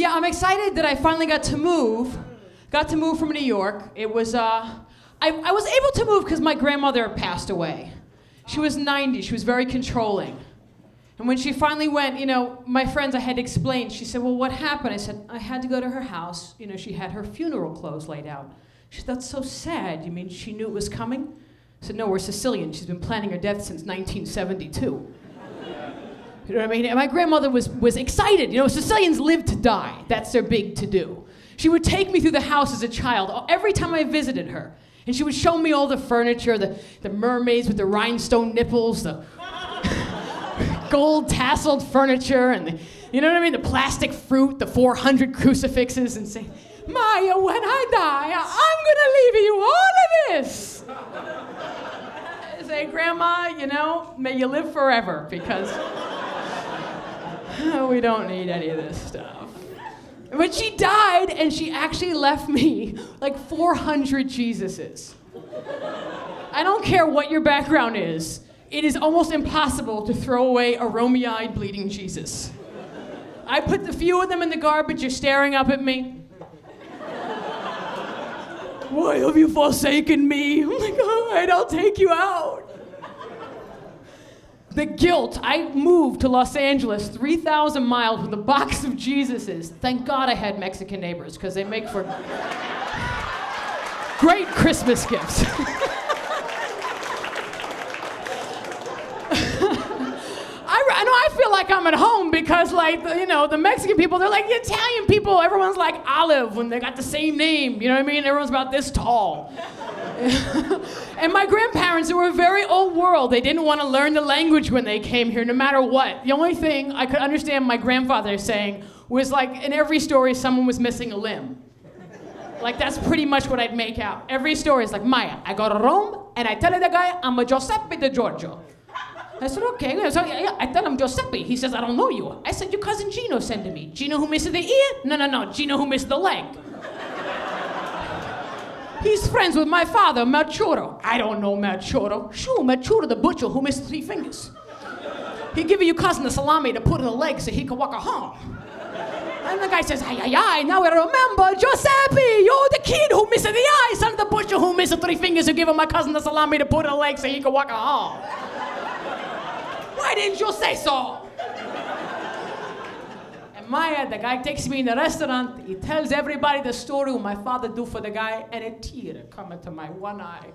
Yeah, I'm excited that I finally got to move. Got to move from New York. It was, I was able to move because my grandmother passed away. She was 90, she was very controlling. And when she finally went, you know, my friends, I had to explain. She said, well, what happened? I said, I had to go to her house. You know, she had her funeral clothes laid out. She said, that's so sad. You mean she knew it was coming? I said, no, we're Sicilian. She's been planning her death since 1972. You know what I mean? And my grandmother was excited. You know, Sicilians live to die. That's their big to-do. She would take me through the house as a child every time I visited her. And she would show me all the furniture, the mermaids with the rhinestone nipples, the gold tasseled furniture, and you know what I mean? The plastic fruit, the 400 crucifixes, and say, Maija, when I die, I'm gonna leave you all of this. I say, Grandma, you know, may you live forever, because we don't need any of this stuff. But she died, and she actually left me like 400 Jesuses. I don't care what your background is. It is almost impossible to throw away a Romeo-eyed bleeding Jesus. I put the few of them in the garbage. You're staring up at me. Why have you forsaken me? I'm like, all right, I'll take you out. The guilt. I moved to Los Angeles 3,000 miles with a box of Jesuses. Thank God I had Mexican neighbors, because they make for great Christmas gifts. I feel like I'm at home because, like, you know, the Mexican people, they're like the Italian people. Everyone's like Olive when they got the same name. You know what I mean? Everyone's about this tall. And my grandparents, they were very old world. They didn't want to learn the language when they came here, no matter what. The only thing I could understand my grandfather saying was, like, in every story, someone was missing a limb. Like, that's pretty much what I'd make out. Every story is like, Maija, I go to Rome, and I tell the guy I'm a Giuseppe DiGiorgio. I said, okay. So, yeah, I tell him Giuseppe. He says, I don't know you. I said, your cousin Gino sent to me. Gino who missed the ear? No. Gino who missed the leg. He's friends with my father, Merchuro. I don't know Merchuro. Sure, Merchuro the butcher who missed 3 fingers. He give your cousin the salami to put in the leg so he can walk home. And the guy says, ay, now I remember, Giuseppe, you're the kid who missed the eye, son of the butcher who missed 3 fingers who gave my cousin the salami to put in the leg so he can walk home. Why didn't you say so? And Maija, the guy takes me in the restaurant. He tells everybody the story what my father do for the guy, and a tear coming to my one eye.